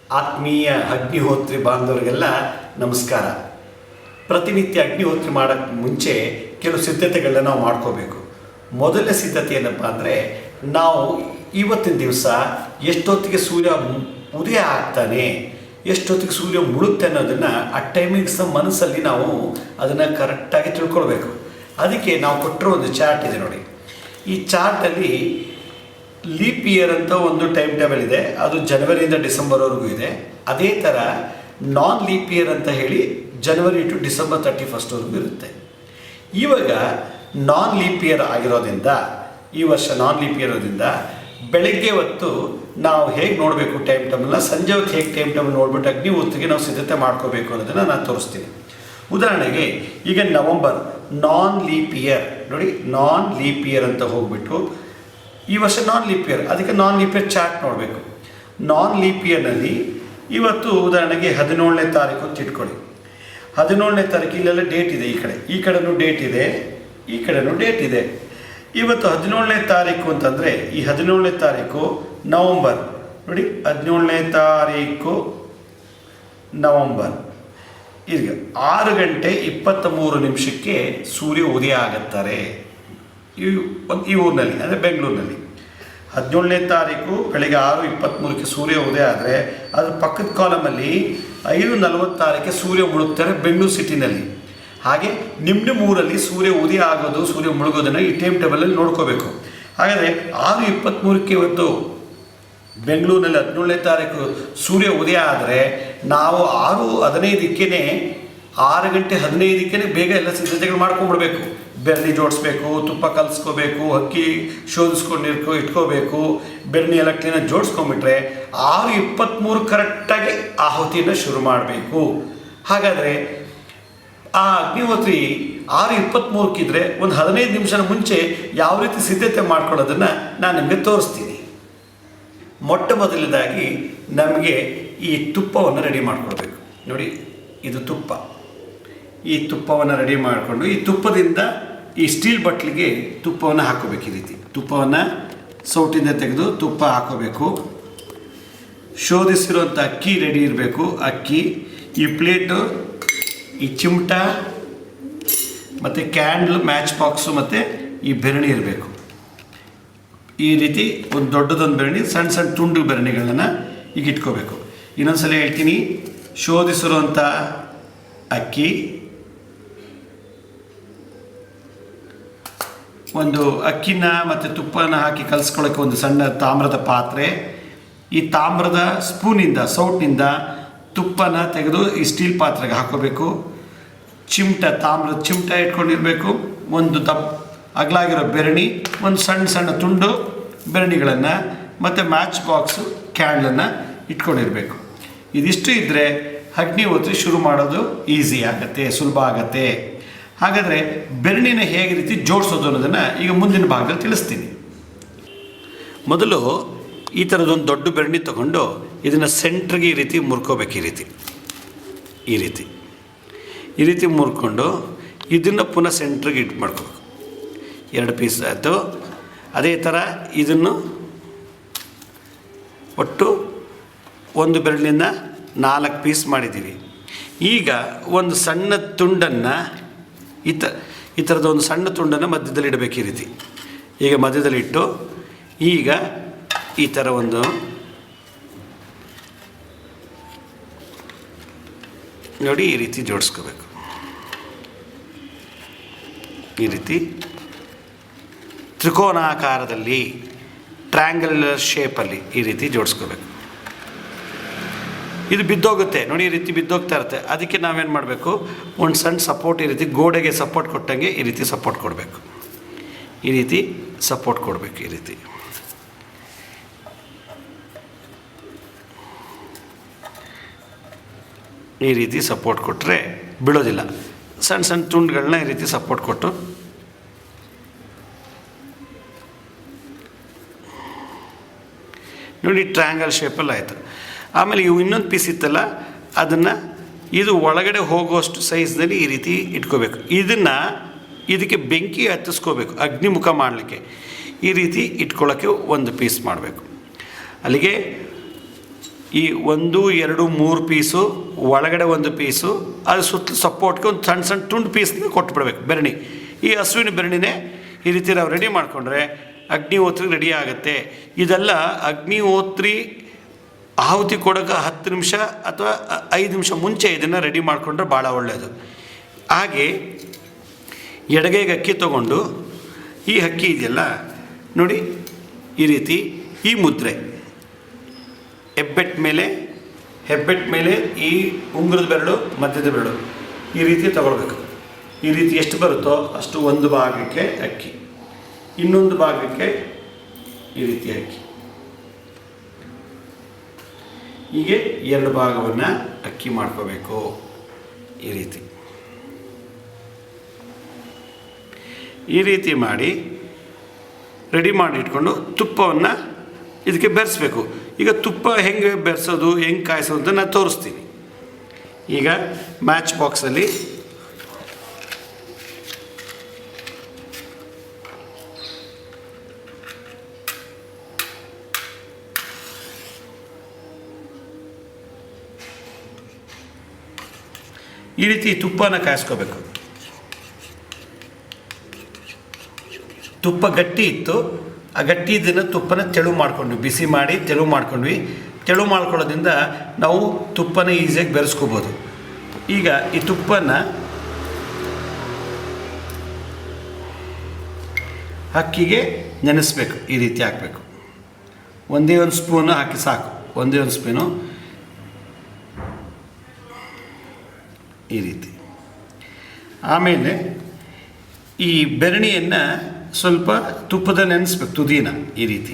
ಆತ್ಮೀಯ ಅಗ್ನಿಹೋತ್ರಿ ಬಾಂಧವರಿಗೆಲ್ಲ ನಮಸ್ಕಾರ. ಪ್ರತಿನಿತ್ಯ ಅಗ್ನಿಹೋತ್ರಿ ಮಾಡೋಕ್ಕೆ ಮುಂಚೆ ಕೆಲವು ಸಿದ್ಧತೆಗಳನ್ನ ನಾವು ಮಾಡ್ಕೋಬೇಕು. ಮೊದಲನೇ ಸಿದ್ಧತೆ ಏನಪ್ಪ ಅಂದರೆ, ನಾವು ಇವತ್ತಿನ ದಿವಸ ಎಷ್ಟೊತ್ತಿಗೆ ಸೂರ್ಯ ಉದಯ ಆಗ್ತಾನೆ, ಎಷ್ಟೊತ್ತಿಗೆ ಸೂರ್ಯ ಮುಳುಗ್ತಾನೆ ಅನ್ನೋದನ್ನು ಆ ಟೈಮಿಂಗ್ಸ್ ಮನಸ್ಸಲ್ಲಿ ನಾವು ಅದನ್ನು ಕರೆಕ್ಟಾಗಿ ತಿಳ್ಕೊಳ್ಬೇಕು. ಅದಕ್ಕೆ ನಾವು ಕೊಟ್ಟಿರೋ ಒಂದು ಚಾರ್ಟ್ ಇದೆ ನೋಡಿ. ಈ ಚಾರ್ಟಲ್ಲಿ ಲೀಪ್ ಇಯರ್ ಅಂತ ಒಂದು ಟೈಮ್ ಟೇಬಲ್ ಇದೆ, ಅದು ಜನವರಿಯಿಂದ ಡಿಸೆಂಬರ್ವರೆಗೂ ಇದೆ. ಅದೇ ಥರ ನಾನ್ ಲೀಪ್ ಇಯರ್ ಅಂತ ಹೇಳಿ ಜನವರಿ ಟು ಡಿಸೆಂಬರ್ 31 ಇರುತ್ತೆ. ಇವಾಗ ನಾನ್ ಲೀಪ್ ಇಯರ್ ಆಗಿರೋದ್ರಿಂದ, ಈ ವರ್ಷ ನಾನ್ ಲೀಪ್ ಇಯರ್ ಇರೋದ್ರಿಂದ ಬೆಳಗ್ಗೆ ಹೊತ್ತು ನಾವು ಹೇಗೆ ನೋಡಬೇಕು ಟೈಮ್ ಟೇಬಲ್ನ, ಸಂಜೆ ಹೊತ್ತು ಹೇಗೆ ಟೈಮ್ ಟೇಬಲ್ ನೋಡ್ಬಿಟ್ಟು ಅಗ್ನಿಹೋತ್ರಿಗೆ ನಾವು ಸಿದ್ಧತೆ ಮಾಡ್ಕೋಬೇಕು ಅನ್ನೋದನ್ನು ನಾನು ತೋರಿಸ್ತೀನಿ. ಉದಾಹರಣೆಗೆ ಈಗ ನವಂಬರ್ ನಾನ್ ಲೀಪ್ ಇಯರ್ ನೋಡಿ, ನಾನ್ ಲೀಪ್ ಇಯರ್ ಅಂತ ಹೋಗ್ಬಿಟ್ಟು ಈ ವರ್ಷ ನಾನ್ ಲೀಪ್ ಇಯರ್, ಅದಕ್ಕೆ ನಾನ್ ಲೀಪ್ ಇಯರ್ ಚಾರ್ಟ್ ನೋಡಬೇಕು. ನಾನ್ ಲೀಪ್ ಇಯರ್ನಲ್ಲಿ ಇವತ್ತು ಉದಾಹರಣೆಗೆ 17ನೇ ತಾರೀಕು ಅಂತ ಇಟ್ಕೊಳ್ಳಿ. 17ನೇ ತಾರೀಕು ಇಲ್ಲೆಲ್ಲ ಡೇಟ್ ಇದೆ, ಈ ಕಡೆನೂ ಡೇಟ್ ಇದೆ, ಈ ಕಡೆನೂ ಡೇಟ್ ಇದೆ. ಇವತ್ತು 17ನೇ ತಾರೀಕು ಅಂತಂದರೆ ಈ 17ನೇ ತಾರೀಕು ನವಂಬರ್ ನೋಡಿ, 17ನೇ ತಾರೀಕು ನವಂಬರ್. ಈಗ 6:23 ಸೂರ್ಯ ಉದಯ ಆಗುತ್ತಾರೆ ಈ ಊರಿನಲ್ಲಿ, ಅಂದರೆ ಬೆಂಗಳೂರಿನಲ್ಲಿ. 17ನೇ ತಾರೀಕು ಬೆಳಗ್ಗೆ 6:23 ಸೂರ್ಯ ಉದಯ ಆದರೆ ಅದ್ರ ಪಕ್ಕದ ಕಾಲಮಲ್ಲಿ 5:46 ಸೂರ್ಯ ಮುಳುಗ್ತಾರೆ ಬೆಂಗಳೂರು ಸಿಟಿನಲ್ಲಿ. ಹಾಗೆ ನಿಮ್ಮ ಊರಲ್ಲಿ ಸೂರ್ಯ ಉದಯ ಆಗೋದು, ಸೂರ್ಯ ಮುಳುಗೋದನ್ನು ಈ ಟೈಮ್ ಟೇಬಲಲ್ಲಿ ನೋಡ್ಕೋಬೇಕು. ಹಾಗಾದರೆ 6:23 ಇವತ್ತು ಬೆಂಗಳೂರಿನಲ್ಲಿ 17ನೇ ತಾರೀಕು ಸೂರ್ಯ ಉದಯ ಆದರೆ ನಾವು 6:15 6:15 ಬೇಗ ಎಲ್ಲ ಸಿದ್ಧತೆಗಳು ಮಾಡ್ಕೊಂಡ್ಬಿಡ್ಬೇಕು. ಬೆರಣಿ ಜೋಡಿಸ್ಬೇಕು, ತುಪ್ಪ ಕಲಿಸ್ಕೋಬೇಕು, ಅಕ್ಕಿ ಶೋಧಿಸ್ಕೊಂಡು ಇಟ್ಕೋಬೇಕು, ಬೆರಣಿ ಎಲ್ಲ ಕ್ಲೀನಾಗಿ ಜೋಡಿಸ್ಕೊಂಡ್ಬಿಟ್ರೆ 6:23 ಕರೆಕ್ಟಾಗಿ ಆಹುತಿಯನ್ನು ಶುರು ಮಾಡಬೇಕು. ಹಾಗಾದರೆ ಆ ಅಗ್ನಿಹೋತ್ರಿ 6:23 ಒಂದು 15 ನಿಮಿಷದ ಮುಂಚೆ ಯಾವ ರೀತಿ ಸಿದ್ಧತೆ ಮಾಡ್ಕೊಳ್ಳೋದನ್ನು ನಾನು ನಿಮಗೆ ತೋರಿಸ್ತೀನಿ. ಮೊಟ್ಟ ಮೊದಲನೇದಾಗಿ ನಮಗೆ ಈ ತುಪ್ಪವನ್ನು ರೆಡಿ ಮಾಡ್ಕೊಳ್ಬೇಕು. ನೋಡಿ, ಇದು ತುಪ್ಪ. ಈ ತುಪ್ಪವನ್ನು ರೆಡಿ ಮಾಡಿಕೊಂಡು ಈ ತುಪ್ಪದಿಂದ ಈ ಸ್ಟೀಲ್ ಬಟ್ಲಿಗೆ ತುಪ್ಪವನ್ನು ಹಾಕೋಬೇಕು. ಈ ರೀತಿ ತುಪ್ಪವನ್ನು ಸೌಟಿಂದ ತೆಗೆದು ತುಪ್ಪ ಹಾಕೋಬೇಕು. ಶೋಧಿಸಿರುವಂಥ ಅಕ್ಕಿ ರೆಡಿ ಇರಬೇಕು. ಅಕ್ಕಿ, ಈ ಪ್ಲೇಟು, ಈ ಚಿಮಟ ಮತ್ತು ಕ್ಯಾಂಡ್ಲ್, ಮ್ಯಾಚ್ ಬಾಕ್ಸು ಮತ್ತು ಈ ಬೆರಣಿ ಇರಬೇಕು. ಈ ರೀತಿ ಒಂದು ದೊಡ್ಡದೊಂದು ಬೆರಣಿ, ಸಣ್ಣ ಸಣ್ಣ ತುಂಡು ಬೆರಣಿಗಳನ್ನು ಈಗ ಇಟ್ಕೋಬೇಕು. ಇನ್ನೊಂದ್ಸಲ ಹೇಳ್ತೀನಿ, ಶೋಧಿಸಿರುವಂಥ ಅಕ್ಕಿ, ಒಂದು ಅಕ್ಕಿನ ಮತ್ತು ತುಪ್ಪನ ಹಾಕಿ ಕಲಿಸ್ಕೊಳ್ಳೋಕ್ಕೆ ಒಂದು ಸಣ್ಣ ತಾಮ್ರದ ಪಾತ್ರೆ, ಈ ತಾಮ್ರದ ಸ್ಪೂನಿಂದ, ಸೌಟ್ನಿಂದ ತುಪ್ಪನ ತೆಗೆದು ಈ ಸ್ಟೀಲ್ ಪಾತ್ರೆಗೆ ಹಾಕೋಬೇಕು. ಚಿಮಟ, ತಾಮ್ರದ ಚಿಮಟ ಇಟ್ಕೊಂಡಿರಬೇಕು. ಒಂದು ಅಗಲಾಗಿರೋ ಬೆರಣಿ, ಒಂದು ಸಣ್ಣ ಸಣ್ಣ ತುಂಡು ಬೆರಣಿಗಳನ್ನು ಮತ್ತು ಮ್ಯಾಚ್ ಬಾಕ್ಸು, ಕ್ಯಾಂಡಲನ್ನು ಇಟ್ಕೊಂಡಿರಬೇಕು. ಇದಿಷ್ಟು ಇದ್ದರೆ ಅಗ್ನಿಹೋತ್ರಿ ಶುರು ಮಾಡೋದು ಈಸಿ ಆಗುತ್ತೆ, ಸುಲಭ ಆಗುತ್ತೆ. ಹಾಗಾದರೆ ಬೆರಣಿನ ಹೇಗೆ ರೀತಿ ಜೋಡಿಸೋದು ಅನ್ನೋದನ್ನು ಈಗ ಮುಂದಿನ ಭಾಗದಲ್ಲಿ ತಿಳಿಸ್ತೀನಿ. ಮೊದಲು ಈ ಥರದೊಂದು ದೊಡ್ಡ ಬೆರಣಿ ತೊಗೊಂಡು ಇದನ್ನು ಸೆಂಟ್ರಿಗೆ ಈ ರೀತಿ ಮುರ್ಕೋಬೇಕು. ಈ ರೀತಿ ಮುರ್ಕೊಂಡು ಇದನ್ನು ಪುನಃ ಸೆಂಟ್ರಿಗೆ ಮಾಡ್ಕೋಬೇಕು. 2 ಪೀಸ್ ಆಯಿತು. ಅದೇ ಥರ ಇದನ್ನು ಒಟ್ಟು ಒಂದು ಬೆರಳಿನಿಂದ 4 ಪೀಸ್ ಮಾಡಿದ್ದೀವಿ. ಈಗ ಒಂದು ಸಣ್ಣ ತುಂಡನ್ನು ಈ ಥರದ ಒಂದು ಸಣ್ಣ ತುಂಡನ್ನು ಮಧ್ಯದಲ್ಲಿ ಇಡಬೇಕು. ಈ ರೀತಿ ಈಗ ಮಧ್ಯದಲ್ಲಿಟ್ಟು ಈಗ ಈ ಥರ ಒಂದು ನೋಡಿ ಈ ರೀತಿ ಜೋಡಿಸ್ಕೋಬೇಕು. ಈ ರೀತಿ ತ್ರಿಕೋನಾಕಾರದಲ್ಲಿ, ಟ್ರ್ಯಾಂಗ್ಯುಲರ್ ಶೇಪಲ್ಲಿ ಈ ರೀತಿ ಜೋಡಿಸ್ಕೋಬೇಕು. ಇದು ಬಿದ್ದೋಗುತ್ತೆ ನೋಡಿ, ಈ ರೀತಿ ಬಿದ್ದೋಗ್ತಾ ಇರುತ್ತೆ. ಅದಕ್ಕೆ ನಾವೇನು ಮಾಡಬೇಕು, ಒಂದು ಸಣ್ಣ ಸಪೋರ್ಟ್, ಈ ರೀತಿ ಗೋಡೆಗೆ ಸಪೋರ್ಟ್ ಕೊಟ್ಟಂಗೆ ಈ ರೀತಿ ಸಪೋರ್ಟ್ ಕೊಡಬೇಕು. ಈ ರೀತಿ ಸಪೋರ್ಟ್ ಕೊಡಬೇಕು. ಈ ರೀತಿ ಸಪೋರ್ಟ್ ಕೊಟ್ಟರೆ ಬೀಳೋದಿಲ್ಲ. ಸಣ್ಣ ಸಣ್ಣ ತುಂಡುಗಳನ್ನ ಈ ರೀತಿ ಸಪೋರ್ಟ್ ಕೊಟ್ಟು ನೋಡಿ, ಟ್ರ್ಯಾಂಗಲ್ ಶೇಪಲ್ಲಿ ಆಯಿತು. ಆಮೇಲೆ ಇವು ಇನ್ನೊಂದು ಪೀಸ್ ಇತ್ತಲ್ಲ, ಅದನ್ನು ಇದು ಒಳಗಡೆ ಹೋಗುವಷ್ಟು ಸೈಜ್ನಲ್ಲಿ ಈ ರೀತಿ ಇಟ್ಕೋಬೇಕು. ಇದಕ್ಕೆ ಬೆಂಕಿ ಹತ್ತಿಸ್ಕೋಬೇಕು ಅಗ್ನಿಮುಖ ಮಾಡಲಿಕ್ಕೆ. ಈ ರೀತಿ ಇಟ್ಕೊಳ್ಳೋಕ್ಕೆ ಒಂದು ಪೀಸ್ ಮಾಡಬೇಕು. ಅಲ್ಲಿಗೆ ಈ 1 2 3 ಪೀಸು ಒಳಗಡೆ ಒಂದು ಪೀಸು, ಅದು ಸುತ್ತಲೂ ಸಪೋರ್ಟ್ಗೆ ಒಂದು ಸಣ್ಣ ಸಣ್ಣ ತುಂಡು ಪೀಸ್ನ ಕೊಟ್ಬಿಡ್ಬೇಕು ಬೆರಣಿ. ಈ ಹಸುವಿನ ಬೆರಣಿನೇ ಈ ರೀತಿ ನಾವು ರೆಡಿ ಮಾಡಿಕೊಂಡ್ರೆ ಅಗ್ನಿಹೋತ್ರಿ ರೆಡಿ ಆಗುತ್ತೆ. ಇದೆಲ್ಲ ಅಗ್ನಿಹೋತ್ರಿ ಆಹುತಿ ಕೊಡೋಕೆ 10 ನಿಮಿಷ ಅಥವಾ 5 ನಿಮಿಷ ಮುಂಚೆ ಇದನ್ನು ರೆಡಿ ಮಾಡಿಕೊಂಡ್ರೆ ಭಾಳ ಒಳ್ಳೆಯದು. ಹಾಗೆ ಎಡಗೈಗೆ ಅಕ್ಕಿ ತೊಗೊಂಡು ಈ ಅಕ್ಕಿ ಇದೆಯಲ್ಲ ನೋಡಿ, ಈ ರೀತಿ ಈ ಮುದ್ರೆ ಹೆಬ್ಬೆಟ್ ಮೇಲೆ ಈ ಉಂಗುರದ ಬೆರಳು, ಮಧ್ಯದ ಬೆರಳು ಈ ರೀತಿ ತಗೊಳ್ಬೇಕು. ಈ ರೀತಿ ಎಷ್ಟು ಬರುತ್ತೋ ಅಷ್ಟು ಒಂದು ಭಾಗಕ್ಕೆ ಅಕ್ಕಿ, ಇನ್ನೊಂದು ಭಾಗಕ್ಕೆ ಈ ರೀತಿ ಅಕ್ಕಿ, ಹೀಗೆ 2 ಭಾಗವನ್ನು ಅಕ್ಕಿ ಮಾಡ್ಕೋಬೇಕು. ಈ ರೀತಿ ಮಾಡಿ ರೆಡಿ ಮಾಡಿ ಇಟ್ಕೊಂಡು ತುಪ್ಪವನ್ನು ಇದಕ್ಕೆ ಬೆರೆಸ್ಬೇಕು. ಈಗ ತುಪ್ಪ ಹೆಂಗೆ ಬೆರೆಸೋದು, ಹೆಂಗೆ ಕಾಯಿಸೋದು ಅಂತ ನಾನು ತೋರಿಸ್ತೀನಿ. ಈಗ ಮ್ಯಾಚ್ ಬಾಕ್ಸಲ್ಲಿ ಈ ರೀತಿ ತುಪ್ಪನ ಕಾಯಿಸ್ಕೋಬೇಕು. ತುಪ್ಪ ಗಟ್ಟಿ ಇತ್ತು, ಆ ಗಟ್ಟಿ ಇದನ್ನು ತುಪ್ಪನ ತೆಳು ಮಾಡ್ಕೊಂಡ್ವಿ, ಬಿಸಿ ಮಾಡಿ ತೆಳು ಮಾಡ್ಕೊಂಡ್ವಿ. ತೆಳು ಮಾಡ್ಕೊಳ್ಳೋದ್ರಿಂದ ನಾವು ತುಪ್ಪನ ಈಸಿಯಾಗಿ ಬೆರೆಸ್ಕೋಬೋದು. ಈಗ ಈ ತುಪ್ಪನ ಅಕ್ಕಿಗೆ ನೆನೆಸ್ಬೇಕು. ಈ ರೀತಿ ಹಾಕಬೇಕು. ಒಂದೇ ಒಂದು ಸ್ಪೂನು ಹಾಕಿ ಸಾಕು, ಒಂದೇ ಒಂದು ಸ್ಪೂನು ಈ ರೀತಿ. ಆಮೇಲೆ ಈ ಬೆರಣಿಯನ್ನು ಸ್ವಲ್ಪ ತುಪ್ಪದಲ್ಲಿ ನೆನೆಸ್ಬೇಕು, ತುದಿನ ಈ ರೀತಿ.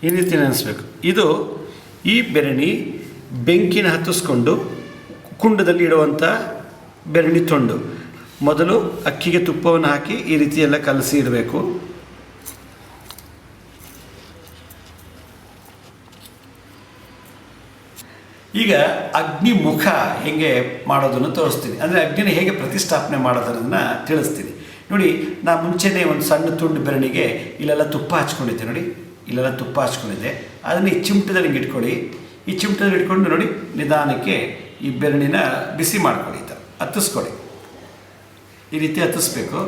ಈ ರೀತಿ ನೆನೆಸ್ಬೇಕು. ಇದು ಈ ಬೆರಣಿ ಬೆಂಕಿನ ಹತ್ತಿಸ್ಕೊಂಡು ಕುಂಡದಲ್ಲಿ ಇಡುವಂಥ ಬೆರಣಿ ತುಂಡು. ಮೊದಲು ಅಕ್ಕಿಗೆ ತುಪ್ಪವನ್ನು ಹಾಕಿ ಈ ರೀತಿ ಎಲ್ಲ ಕಲಸಿ ಇಡಬೇಕು. ಈಗ ಅಗ್ನಿಮುಖ ಹೇಗೆ ಮಾಡೋದನ್ನು ತೋರಿಸ್ತೀನಿ, ಅಂದರೆ ಅಗ್ನಿನ ಹೇಗೆ ಪ್ರತಿಷ್ಠಾಪನೆ ಮಾಡೋದನ್ನು ತಿಳಿಸ್ತೀನಿ. ನೋಡಿ, ನಾನು ಮುಂಚೆನೇ ಒಂದು ಸಣ್ಣ ತುಂಡು ಬೆರಣಿಗೆ ಇಲ್ಲೆಲ್ಲ ತುಪ್ಪ ಹಚ್ಕೊಂಡಿದ್ದೆ. ನೋಡಿ, ಇಲ್ಲೆಲ್ಲ ತುಪ್ಪ ಹಚ್ಕೊಂಡಿದ್ದೆ. ಅದನ್ನು ಈ ಚಿಮಟದಲ್ಲಿ ಹಿಂಗೆ ಇಟ್ಕೊಳ್ಳಿ. ಈ ಚಿಮಟದಲ್ಲಿ ಇಟ್ಕೊಂಡು ನೋಡಿ, ನಿಧಾನಕ್ಕೆ ಈ ಬೆರಣಿನ ಬಿಸಿ ಮಾಡ್ಕೊಳ್ಳಿ, ಹತ್ತಿಸ್ಕೊಳ್ಳಿ. ಈ ರೀತಿ ಹತ್ತಿಸ್ಬೇಕು.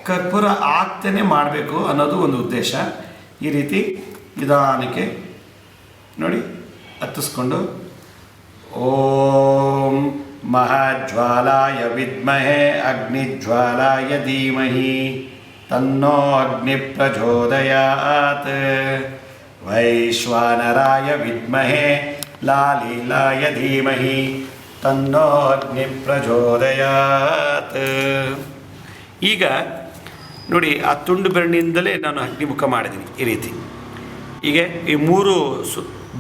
ಕರ್ಪೂರ ಆಗ್ತೇನೆ ಮಾಡಬೇಕು ಅನ್ನೋದು ಒಂದು ಉದ್ದೇಶ. ಈ ರೀತಿ ನಿಧಾನಕ್ಕೆ ನೋಡಿ ಹತ್ತಿಸ್ಕೊಂಡು ಓಂ ಮಹಾಜ್ವಾಲಾಯ ವಿದ್ಮಹೇ ಅಗ್ನಿಜ್ವಾಲಾಯ ಧೀಮಹಿ ತನ್ನೋ ಅಗ್ನಿ ಪ್ರಚೋದಯಾತ್, ವೈಶ್ವಾನರಾಯ ವಿದ್ಮಹೇ ಲಾಲೀಲಾಯ ಧೀಮಹಿ ತನ್ನೋ ಅಗ್ನಿ ಪ್ರಚೋದಯಾತ್. ಈಗ ನೋಡಿ, ಆ ತುಂಡು ಬೆರಣಿಯಿಂದಲೇ ನಾನು ಅಗ್ನಿಮುಖ ಮಾಡಿದ್ದೀನಿ. ಈ ರೀತಿ ಹೀಗೆ ಈ 3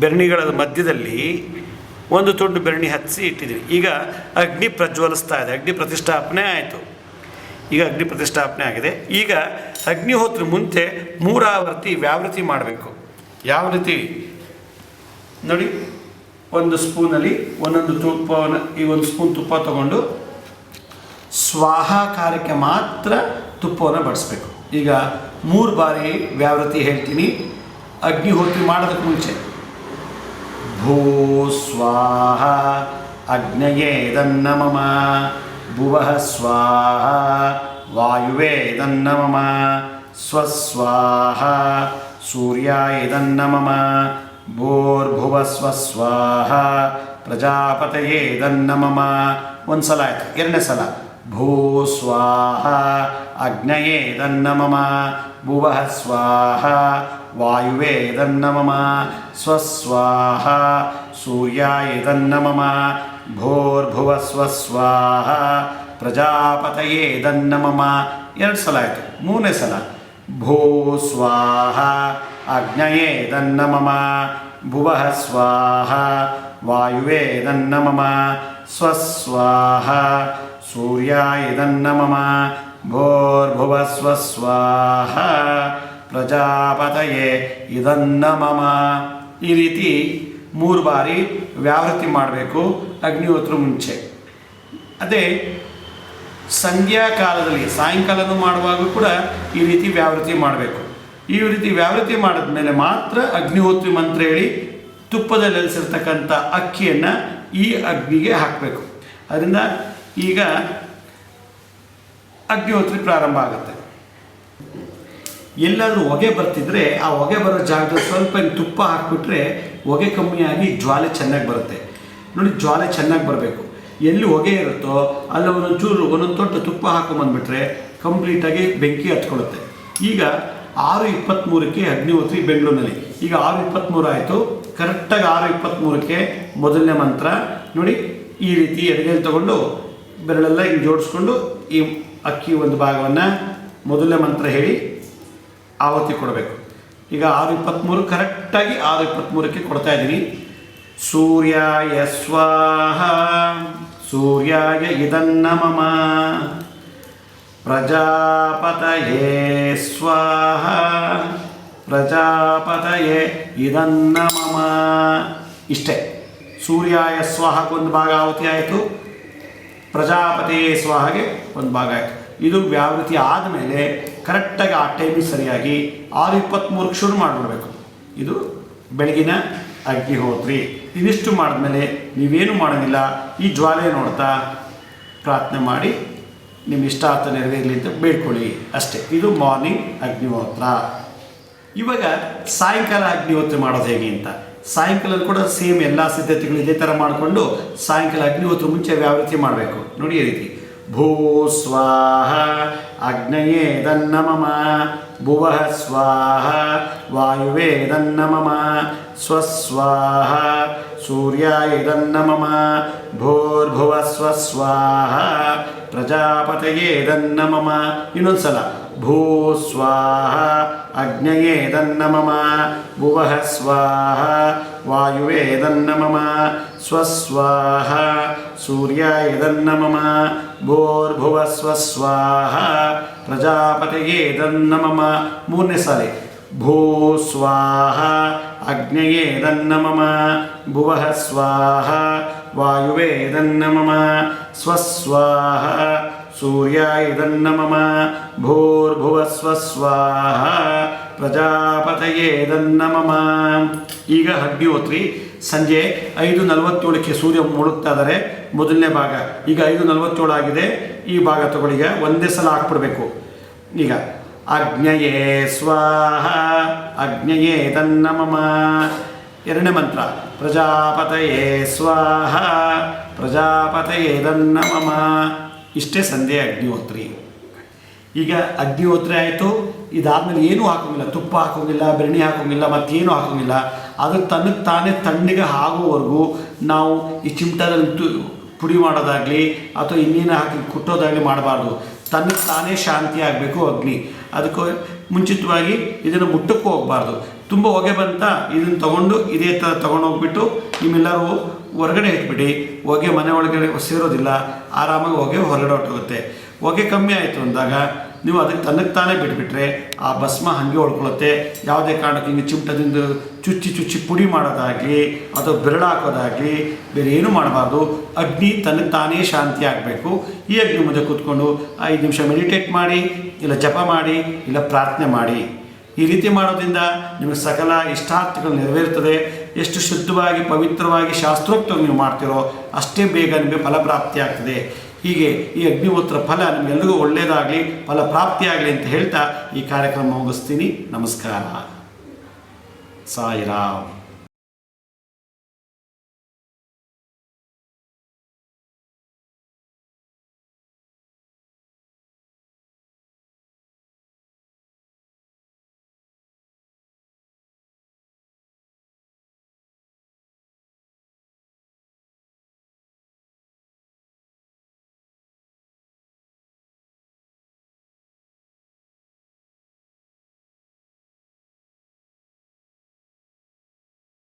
ಬೆರಣಿಗಳ ಮಧ್ಯದಲ್ಲಿ ಒಂದು ತುಂಡು ಬೆರಣಿ ಹಚ್ಚಿ ಇಟ್ಟಿದ್ದೀನಿ. ಈಗ ಅಗ್ನಿ ಪ್ರಜ್ವಲಿಸ್ತಾ ಇದೆ, ಅಗ್ನಿ ಪ್ರತಿಷ್ಠಾಪನೆ ಆಯಿತು. ಈಗ ಅಗ್ನಿ ಪ್ರತಿಷ್ಠಾಪನೆ ಆಗಿದೆ. ಈಗ ಅಗ್ನಿಹೋತ್ರ ಮುಂಚೆ 3 ಆವರ್ತಿ ವ್ಯಾವೃತಿ ಮಾಡಬೇಕು. ಯಾವ ರೀತಿ ನೋಡಿ, ಒಂದು ಸ್ಪೂನಲ್ಲಿ ಒಂದೊಂದು ತುಪ್ಪವನ್ನು, ಈ ಒಂದು ಸ್ಪೂನ್ ತುಪ್ಪ ತಗೊಂಡು ಸ್ವಾಹಾಕಾರಕ್ಕೆ ಮಾತ್ರ ತುಪ್ಪವನ್ನು ಬಡಿಸ್ಬೇಕು. ಈಗ 3 ಬಾರಿ ವ್ಯಾವೃತಿ ಹೇಳ್ತೀನಿ ಅಗ್ನಿಹೋತ್ರಿ ಮಾಡೋದಕ್ಕೆ ಮುಂಚೆ. ಭೂ ಸ್ವಾಹ ಅಗ್ನಯೇದನ್ನಮಮ, ಭುವಃ ಸ್ವಾಹ ವಾಯುವೇದನ್ನಮಮ, ಸ್ವಸ್ವಾಹ ಸೂರ್ಯಾಯೇದನ್ನಮಮ, ಭೂರ್ಭುವಸ್ವ ಸ್ವಾಹ ಪ್ರಜಾಪತಯೇದನ್ನಮಮ. ಒಂದು ಸಲ ಆಯಿತು. 2ನೇ ಸಲ ಭೂ ಸ್ವಾಹ ಅಗ್ನಯೇದನ್ನಮಮ, ಭುವಃ ಸ್ವಾಹ ವಾಯುವೇದನ್ನಮಮ, ಸ್ವಸ್ವಾಹ ಸೂರ್ಯಾಯೇದನ್ನಮಮ, ಭೂರ್ಭುವಸ್ವ ಸ್ವಾಹ ಪ್ರಜಾಪತಯೇದನ್ನಮಮ. 2 ಸಲ ಆಯಿತು. 3ನೇ ಸಲ ಭೂ ಸ್ವಾಹ ಅಗ್ನಯೇದನ್ನಮಮ, ಭುವಃ ಸ್ವಾಹ ವಾಯುವೇದನ್ನಮಮ, ಸ್ವಸ್ವಾಹ ಸೂರ್ಯಾಯೇದನ್ನಮಮ, ಭೂರ್ಭುವಸ್ವ ಸ್ವಾಹ ಪ್ರಜಾಪತಯೇ ಇದನ್ನಮಮ. ಈ ರೀತಿ 3 ಬಾರಿ ವ್ಯಾವೃತ್ತಿ ಮಾಡಬೇಕು ಅಗ್ನಿಹೋತ್ರ ಮುಂಚೆ. ಅದೇ ಸಂಧ್ಯಾ ಕಾಲದಲ್ಲಿ ಸಾಯಂಕಾಲನೂ ಮಾಡುವಾಗ ಕೂಡ ಈ ರೀತಿ ವ್ಯಾವೃತ್ತಿ ಮಾಡಬೇಕು. ಈ ರೀತಿ ವ್ಯಾವೃತ್ತಿ ಮಾಡಿದ ಮೇಲೆ ಮಾತ್ರ ಅಗ್ನಿಹೋತ್ರಿ ಮಂತ್ರ ಹೇಳಿ ತುಪ್ಪದಲ್ಲಿ ನೆಲೆಸಿರ್ತಕ್ಕಂಥ ಅಕ್ಕಿಯನ್ನು ಈ ಅಗ್ನಿಗೆ ಹಾಕಬೇಕು. ಅದರಿಂದ ಈಗ ಅಗ್ನಿಹೋತ್ರಿ ಪ್ರಾರಂಭ ಆಗುತ್ತೆ. ಎಲ್ಲಾದರೂ ಹೊಗೆ ಬರ್ತಿದ್ರೆ ಆ ಹೊಗೆ ಬರೋ ಜಾಗದಲ್ಲಿ ಸ್ವಲ್ಪ ತುಪ್ಪ ಹಾಕಿಬಿಟ್ರೆ ಹೊಗೆ ಕಮ್ಮಿಯಾಗಿ ಜ್ವಾಲೆ ಚೆನ್ನಾಗಿ ಬರುತ್ತೆ. ನೋಡಿ, ಜ್ವಾಲೆ ಚೆನ್ನಾಗಿ ಬರಬೇಕು. ಎಲ್ಲಿ ಹೊಗೆ ಇರುತ್ತೋ ಅಲ್ಲಿ ಒಂದೊಂದು ತೊಟ್ಟು ತುಪ್ಪ ಹಾಕೊಂಬಂದ್ಬಿಟ್ರೆ ಕಂಪ್ಲೀಟಾಗಿ ಬೆಂಕಿ ಹತ್ಕೊಳ್ಳುತ್ತೆ. ಈಗ 6:23ಕ್ಕೆ ಅಗ್ನಿಹೋತ್ರಿ ಬೆಂಗಳೂರಿನಲ್ಲಿ. ಈಗ 6:23 ಆಯಿತು. ಕರೆಕ್ಟಾಗಿ 6:23ಕ್ಕೆ ಮೊದಲನೇ ಮಂತ್ರ ನೋಡಿ, ಈ ರೀತಿ ಎಡಗೈಲಿ ತಗೊಂಡು ಬೆರಳೆಲ್ಲ ಹಿಂಗೆ ಜೋಡಿಸ್ಕೊಂಡು ಈ ಅಕ್ಕಿ ಒಂದು ಭಾಗವನ್ನು ಮೊದಲನೇ ಮಂತ್ರ ಹೇಳಿ ಆವತ್ತಿ ಕೊಡಬೇಕು. ಈಗ 6:23 ಕರೆಕ್ಟಾಗಿ 6:23ಕ್ಕೆ ಕೊಡ್ತಾ ಇದ್ದೀನಿ. ಸೂರ್ಯಾಯ ಸ್ವಾಹ ಸೂರ್ಯಾಯ ಇದನ್ನಮಮ ಪ್ರಜಾಪತಯೇ ಸ್ವಾಹ ಪ್ರಜಾಪತಯೇ ಇದನ್ನಮಮ. ಇಷ್ಟೇ. ಸೂರ್ಯಾಯ ಸ್ವಾಹಕ್ಕೊಂದು ಭಾಗ ಆವತಿ ಆಯಿತು, ಪ್ರಜಾಪತಿಯೇ ಸ್ವಾಹಗೆ ಒಂದು ಭಾಗ ಆಯಿತು. ಇದು ವ್ಯಾವೃತ್ತಿ ಆದಮೇಲೆ ಕರೆಕ್ಟಾಗಿ ಆ ಟೈಮಿಗೆ ಸರಿಯಾಗಿ 6:23ಕ್ಕೆ ಶುರು ಮಾಡಿಬಿಡ್ಬೇಕು. ಇದು ಬೆಳಗಿನ ಅಗ್ನಿಹೋತ್ರಿ. ಇದಿಷ್ಟು ಮಾಡಿದ್ಮೇಲೆ ನೀವೇನು ಮಾಡೋಂಗಿಲ್ಲ, ಈ ಜ್ವಾಲೆ ನೋಡ್ತಾ ಪ್ರಾರ್ಥನೆ ಮಾಡಿ ನಿಮ್ಮ ಇಷ್ಟಾರ್ಥ ನೆರವೇರಲಿ ಅಂತ ಬೇಡ್ಕೊಳ್ಳಿ ಅಷ್ಟೇ. ಇದು ಮಾರ್ನಿಂಗ್ ಅಗ್ನಿಹೋತ್ರ. ಇವಾಗ ಸಾಯಂಕಾಲ ಅಗ್ನಿಹೋತ್ರ ಮಾಡೋದು ಹೇಗೆ ಅಂತ. ಸಾಯಂಕಾಲ ಕೂಡ ಸೇಮ್ ಎಲ್ಲ ಸಿದ್ಧತೆಗಳು ಇದೇ ಥರ ಮಾಡಿಕೊಂಡು ಸಾಯಂಕಾಲ ಅಗ್ನಿಹೋತ್ರ ಮುಂಚೆ ವ್ಯಾವೃತ್ತಿ ಮಾಡಬೇಕು. ನೋಡಿ, ಈ ರೀತಿ ಭೂ ಸ್ವಾಹ ಅಗ್ನಯೇ ದನ್ನಮಮ ಭುವಃ ಸ್ವಾಹ ವಾಯುವೇ ದನ್ನಮಮ ಸ್ವಸ್ವಾಹ ಸೂರ್ಯಾಯ ದನ್ನಮಮ ಭೂರ್ಭುವ ಸ್ವಸ್ವಾಹ ಪ್ರಜಾಪತಯೇ ದನ್ನಮಮ. ಇನ್ನೊಂದು ಸಲ ಭೂ ಸ್ವಾಹ ಅಗ್ನಯೇ ದನ್ನಮಮ ಭುವಃ ಸ್ವಾಹ ವಾಯುವೇ ದನ್ನಮಮ ಸ್ವಸ್ವಾಹ ಸೂರ್ಯಾಯ ದನ್ನಮಮ ಭೂರ್ಭುವ ಸ್ವಸ್ವಾಹ ಪ್ರಜಾಪತಯೇ ದನ್ನಮಮ. ಮೂರನೇ ಸಾರಿ ಭೂ ಸ್ವಾಹ ಅಗ್ನಯೇ ದನ್ನಮಮ ಭುವಃ ಸ್ವಾಹ ವಾಯುವೇ ದನ್ನಮಮ ಸ್ವಸ್ವಾಹ ಸೂರ್ಯಾಯ ದನ್ನಮಮ ಭೂರ್ಭುವ ಸ್ವಸ್ವಾಹ ಪ್ರಜಾಪತಯೇ ದನ್ನಮಮ. ಈಗ ಅಗ್ನಿಹೋತ್ರಿ ಸಂಜೆ 5:47ಕ್ಕೆ ಸೂರ್ಯ ಮುಳುಗ್ತಾ ಇದ್ದಾರೆ. ಮೊದಲನೇ ಭಾಗ ಈಗ 5:47 ಆಗಿದೆ. ಈ ಭಾಗ ತಗೊಳ್ಳಿ, ಈಗ ಒಂದೇ ಸಲ ಹಾಕ್ಬಿಡ್ಬೇಕು. ಈಗ ಅಗ್ನಯೇ ಸ್ವಾಹ ಅಗ್ನಯೇ ದನ್ನಮಮ. ಎರಡನೇ ಮಂತ್ರ ಪ್ರಜಾಪತಯೇ ಸ್ವಾಹ ಪ್ರಜಾಪತಯೇ ದನ್ನಮಮ. ಇಷ್ಟೇ ಸಂಧ್ಯೆ ಅಗ್ನಿಹೋತ್ರಿ. ಈಗ ಅಗ್ನಿಹೋತ್ರಿ ಆಯಿತು. ಇದಾದಮೇಲೆ ಏನೂ ಹಾಕೋಂಗಿಲ್ಲ, ತುಪ್ಪ ಹಾಕೋಂಗಿಲ್ಲ, ಬೆಣ್ಣೆ ಹಾಕೋಂಗಿಲ್ಲ, ಮತ್ತೇನು ಹಾಕೋಂಗಿಲ್ಲ. ಅದು ತನಗೆ ತಾನೇ ತಣ್ಣಗೆ ಆಗೋವರೆಗೂ ನಾವು ಈ ಚಿಮಟದಲ್ಲಿ ಪುಡಿ ಮಾಡೋದಾಗಲಿ ಅಥವಾ ಇನ್ನೇನು ಹಾಕಿ ಕುಟ್ಟೋದಾಗಲಿ ಮಾಡಬಾರ್ದು. ತನಗೆ ತಾನೇ ಶಾಂತಿ ಆಗಬೇಕು ಅಗ್ನಿ. ಅದಕ್ಕೆ ಮುಂಚಿತವಾಗಿ ಇದನ್ನು ಮುಟ್ಟಕ್ಕೂ ಹೋಗಬಾರ್ದು. ತುಂಬ ಹೊಗೆ ಬಂತ ಇದನ್ನು ತೊಗೊಂಡು ಇದೇ ಥರ ತೊಗೊಂಡೋಗ್ಬಿಟ್ಟು ನಿಮ್ಮೆಲ್ಲರೂ ಹೊರಗಡೆ ಇಟ್ಬಿಡಿ. ಹೊಗೆ ಮನೆ ಒಳಗಡೆ ಸೇರೋದಿಲ್ಲ, ಆರಾಮಾಗಿ ಹೊಗೆ ಹೊರಗಡೆ ಹೊರಟೋಗುತ್ತೆ. ಹೊಗೆ ಕಮ್ಮಿ ಆಯಿತು ಅಂದಾಗ ನೀವು ಅದಕ್ಕೆ ತನ್ನಕ್ಕೆ ತಾನೇ ಬಿಟ್ಬಿಟ್ರೆ ಆ ಭಸ್ಮ ಹಾಗೆ ಉಳ್ಕೊಳ್ಳುತ್ತೆ. ಯಾವುದೇ ಕಾರಣಕ್ಕೆ ಹಿಂಗೆ ಚಿಮಟದಿಂದ ಚುಚ್ಚಿ ಪುಡಿ ಮಾಡೋದಾಗಲಿ ಅಥವಾ ಬೆರಳು ಹಾಕೋದಾಗಲಿ ಬೇರೆ ಏನೂ ಮಾಡಬಾರ್ದು. ಅಗ್ನಿ ತನ್ನಕ್ಕೆ ತಾನೇ ಶಾಂತಿ ಆಗಬೇಕು. ಈ ಅಗ್ನಿ ಮುಂದೆ ಕೂತ್ಕೊಂಡು 5 ನಿಮಿಷ ಮೆಡಿಟೇಟ್ ಮಾಡಿ, ಇಲ್ಲ ಜಪ ಮಾಡಿ, ಇಲ್ಲ ಪ್ರಾರ್ಥನೆ ಮಾಡಿ. ಈ ರೀತಿ ಮಾಡೋದ್ರಿಂದ ನಿಮಗೆ ಸಕಲ ಇಷ್ಟಾರ್ಥಗಳು ನೆರವೇರುತ್ತದೆ. ಎಷ್ಟು ಶುದ್ಧವಾಗಿ ಪವಿತ್ರವಾಗಿ ಶಾಸ್ತ್ರೋಕ್ತವಾಗಿ ನೀವು ಮಾಡ್ತೀರೋ ಅಷ್ಟೇ ಬೇಗ ನಿಮಗೆ ಫಲಪ್ರಾಪ್ತಿ ಆಗ್ತದೆ. ಹೀಗೆ ಈ ಅಗ್ನಿಹೋತ್ರ ಫಲ ನಿಮಗೆಲ್ಲರಿಗೂ ಒಳ್ಳೆಯದಾಗಲಿ, ಫಲಪ್ರಾಪ್ತಿಯಾಗಲಿ ಅಂತ ಹೇಳ್ತಾ ಈ ಕಾರ್ಯಕ್ರಮ ಮುಗಿಸ್ತೀನಿ. ನಮಸ್ಕಾರ. ಸಾಯಿರಾಮ್.